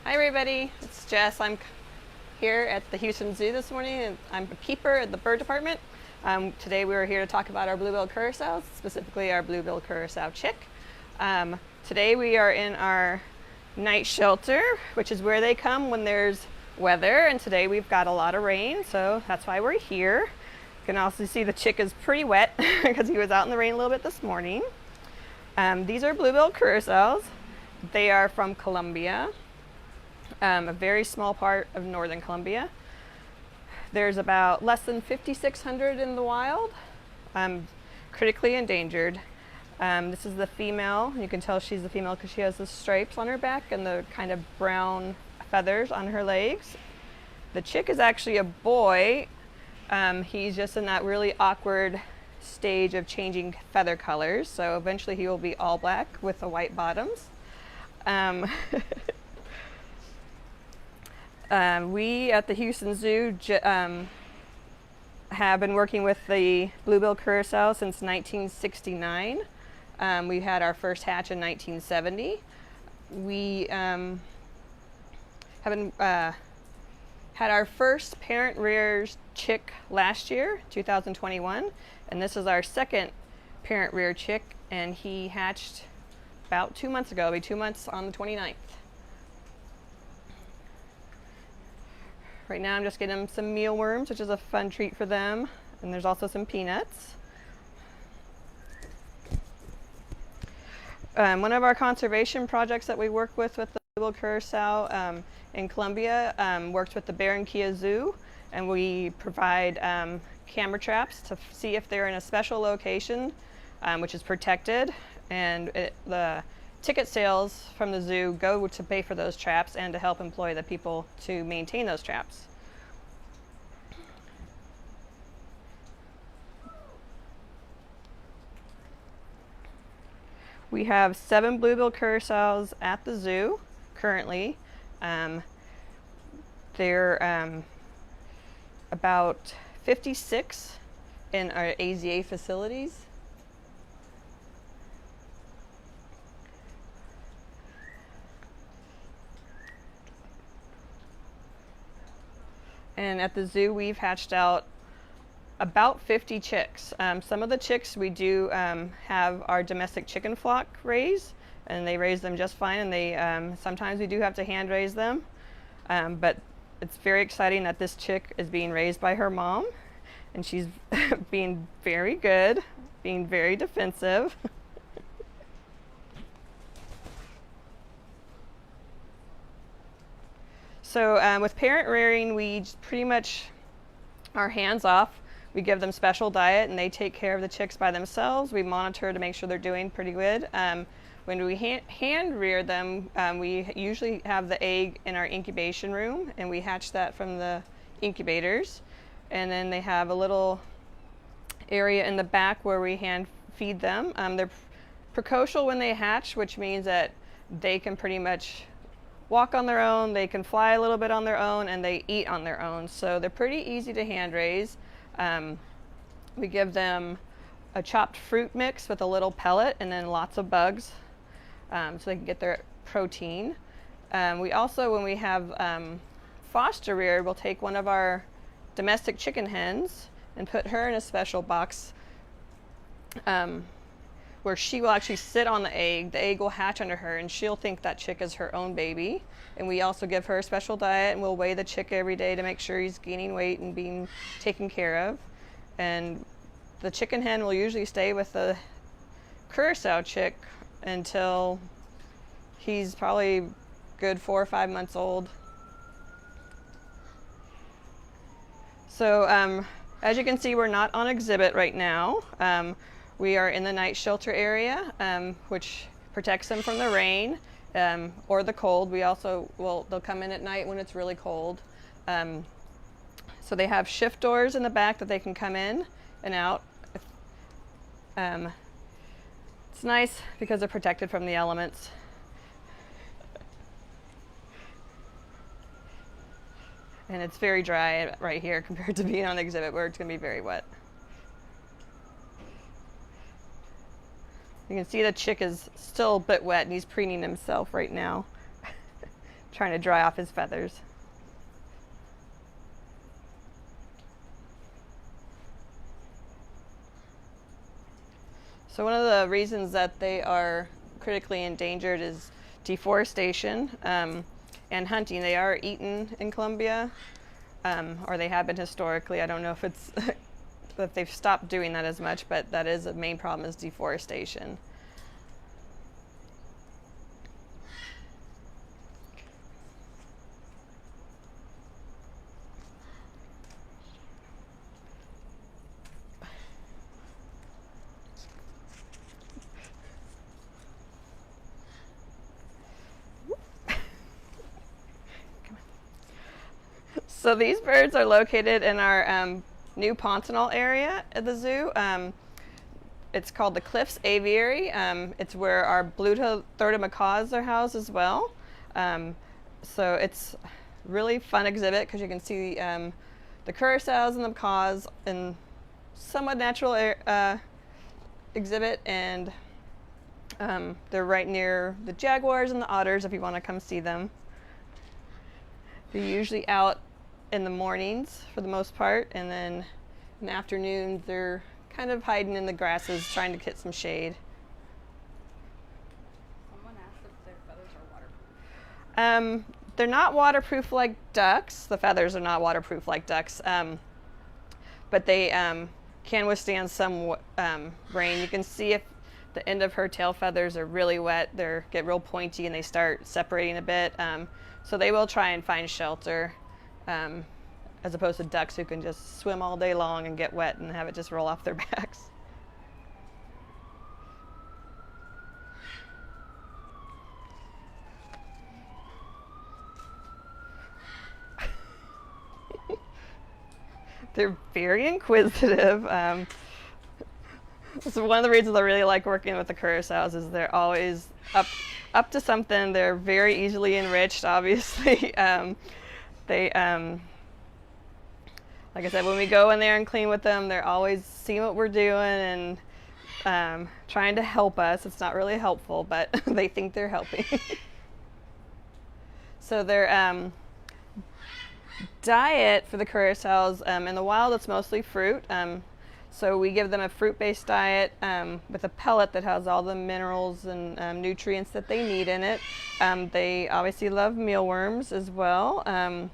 Hi everybody, it's Jess. I'm here at the Houston Zoo this morning and I'm a keeper at the bird department. Today we are here to talk about our blue-billed curassows, specifically our blue-billed curassow chick. Today we are in our night shelter, which is where they come when there's weather, and today we've got a lot of rain, so that's why we're here. You can also see the chick is pretty wet because he was out in the rain a little bit this morning. These are blue-billed curassows. They are from Colombia. A very small part of northern Colombia. There's about less than 5,600 in the wild, critically endangered. This is the female. You can tell she's the female because she has the stripes on her back and the kind of brown feathers on her legs. The chick is actually a boy. He's just in that really awkward stage of changing feather colors, so eventually he will be all black with the white bottoms. We at the Houston Zoo have been working with the blue-billed curassow since 1969. We had our first hatch in 1970. We had our first parent rear chick last year, 2021, and this is our second parent rear chick, and he hatched about 2 months ago. It'll be 2 months on the 29th. Right now I'm just getting them some mealworms, which is a fun treat for them, and there's also some peanuts. One of our conservation projects that we work with the blue-billed curassow in Colombia works with the Barranquilla Zoo, and we provide camera traps to see if they're in a special location, which is protected, and the ticket sales from the zoo go to pay for those traps and to help employ the people to maintain those traps. We have 7 blue-billed curassows at the zoo currently. They're about 56 in our AZA facilities. And at the zoo, we've hatched out about 50 chicks. Some of the chicks we do have our domestic chicken flock raise, and they raise them just fine, and they sometimes we do have to hand raise them. But it's very exciting that this chick is being raised by her mom, and she's being very good, being very defensive. So with parent rearing, we pretty much are hands off. We give them special diet and they take care of the chicks by themselves. We monitor to make sure they're doing pretty good. When we hand rear them, we usually have the egg in our incubation room, and we hatch that from the incubators. And then they have a little area in the back where we hand feed them. They're precocial when they hatch, which means that they can pretty much walk on their own, they can fly a little bit on their own, and they eat on their own. So they're pretty easy to hand raise. We give them a chopped fruit mix with a little pellet and then lots of bugs so they can get their protein. We also, when we have foster reared, we'll take one of our domestic chicken hens and put her in a special box where she will actually sit on the egg. The egg will hatch under her, and she'll think that chick is her own baby. And we also give her a special diet, and we'll weigh the chick every day to make sure he's gaining weight and being taken care of. And the chicken hen will usually stay with the curassow chick until he's probably good 4 or 5 months old. So as you can see, we're not on exhibit right now. We are in the night shelter area, which protects them from the rain or the cold. We also they'll come in at night when it's really cold. So they have shift doors in the back that they can come in and out. It's nice because they're protected from the elements. And it's very dry right here compared to being on the exhibit where it's going to be very wet. You can see the chick is still a bit wet and he's preening himself right now. trying to dry off his feathers. So one of the reasons that they are critically endangered is deforestation and hunting. They are eaten in Colombia, or they have been historically. I don't know if it's that they've stopped doing that as much, but that is a main problem, is deforestation. So these birds are located in our new Pantanal area at the zoo. It's called the Cliffs Aviary. It's where our blue-throated macaws are housed as well. So it's a really fun exhibit because you can see the curassows and the macaws in somewhat natural exhibit, and they're right near the jaguars and the otters if you want to come see them. They're usually out in the mornings for the most part, and then in the afternoons they're kind of hiding in the grasses trying to get some shade. Someone asked if their feathers are waterproof. They're not waterproof like ducks. The feathers are not waterproof like ducks, but they can withstand some rain. You can see if the end of her tail feathers are really wet, they get real pointy and they start separating a bit. So they will try and find shelter, as opposed to ducks who can just swim all day long and get wet and have it just roll off their backs. They're very inquisitive. So one of the reasons I really like working with the curassows is they're always up to something. They're very easily enriched, obviously. Like I said, when we go in there and clean with them, they're always seeing what we're doing and trying to help us. It's not really helpful, but they think they're helping. So their diet for the curassows, in the wild, it's mostly fruit. So we give them a fruit-based diet with a pellet that has all the minerals and nutrients that they need in it. They obviously love mealworms as well.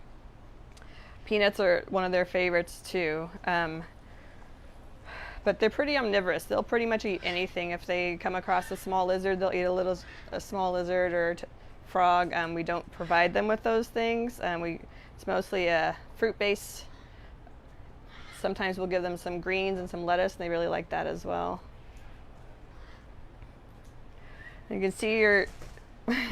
Peanuts are one of their favorites too. But they're pretty omnivorous. They'll pretty much eat anything. If they come across a small lizard, they'll eat a small lizard or frog. We don't provide them with those things. It's mostly a fruit-based. Sometimes we'll give them some greens and some lettuce, and they really like that as well. You can see her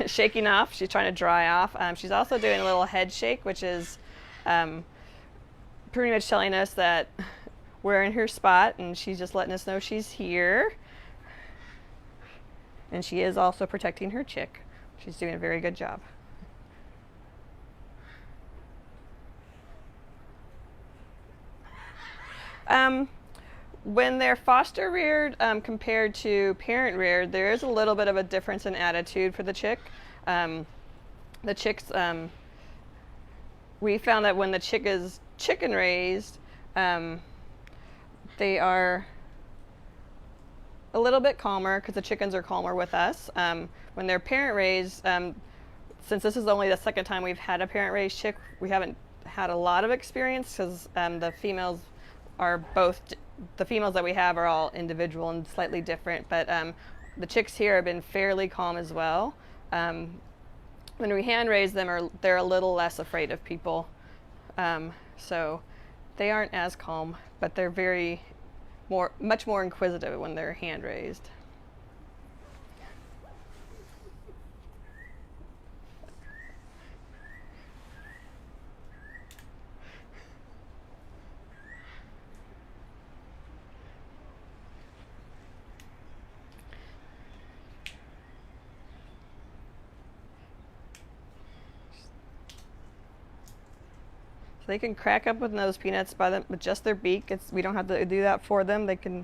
shaking off. She's trying to dry off. She's also doing a little head shake, which is pretty much telling us that we're in her spot, and she's just letting us know she's here. And she is also protecting her chick. She's doing a very good job. When they're foster reared compared to parent reared, there is a little bit of a difference in attitude for the chick. The chicks, we found that when the chick is chicken raised, they are a little bit calmer because the chickens are calmer with us. When they're parent raised, since this is only the second time we've had a parent raised chick, we haven't had a lot of experience because the females that we have are all individual and slightly different, but the chicks here have been fairly calm as well. When we hand raise them, they're a little less afraid of people, so they aren't as calm, but they're much more inquisitive when they're hand raised. So they can crack up with nose peanuts with just their beak. We don't have to do that for them. They can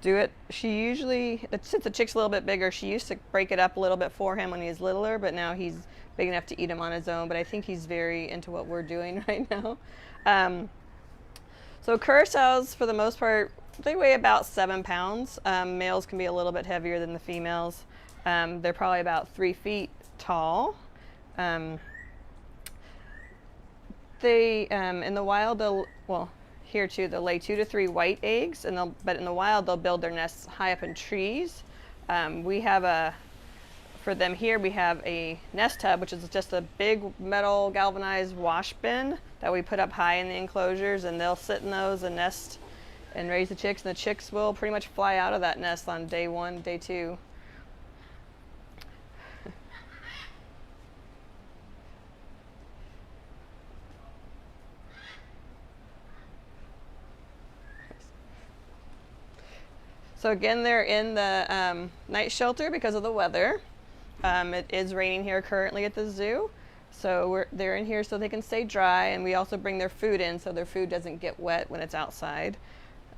do it. She usually, since the chick's a little bit bigger, she used to break it up a little bit for him when he was littler, but now he's big enough to eat him on his own, but I think he's very into what we're doing right now. So curassows, for the most part, they weigh about 7 pounds. Males can be a little bit heavier than the females. They're probably about 3 feet tall. They in the wild, here too, they'll lay 2 to 3 white eggs, but in the wild they'll build their nests high up in trees. For them here, we have a nest tub, which is just a big metal galvanized wash bin that we put up high in the enclosures, and they'll sit in those and nest and raise the chicks, and the chicks will pretty much fly out of that nest on day 1, day 2. So again, they're in the night shelter because of the weather. It is raining here currently at the zoo, so they're in here so they can stay dry, and we also bring their food in so their food doesn't get wet when it's outside.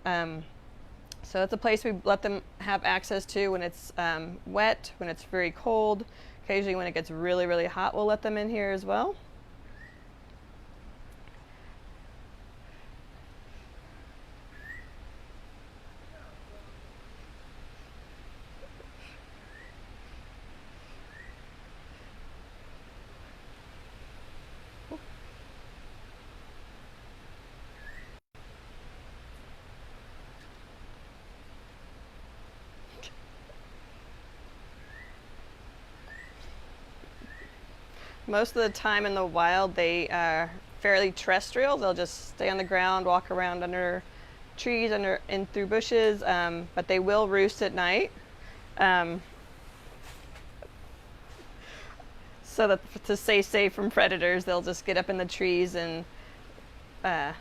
So it's a place we let them have access to when it's wet, when it's very cold. Occasionally when it gets really, really hot, we'll let them in here as well. Most of the time in the wild, they are fairly terrestrial. They'll just stay on the ground, walk around under trees, and through bushes, but they will roost at night. So that to stay safe from predators, they'll just get up in the trees and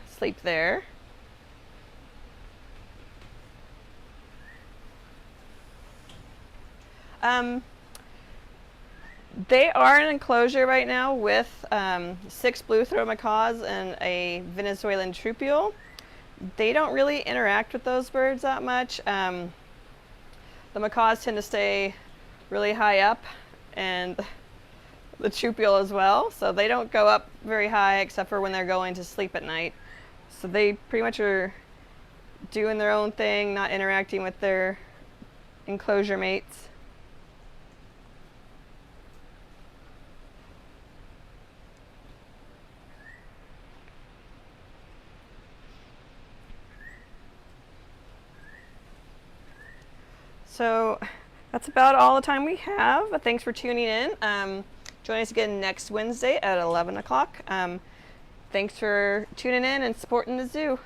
sleep there. They are in an enclosure right now with 6 blue-throated macaws and a Venezuelan troupial. They don't really interact with those birds that much. The macaws tend to stay really high up, and the troupial as well, so they don't go up very high except for when they're going to sleep at night. So they pretty much are doing their own thing, not interacting with their enclosure mates. So that's about all the time we have. Thanks for tuning in. Join us again next Wednesday at 11 o'clock. Thanks for tuning in and supporting the zoo.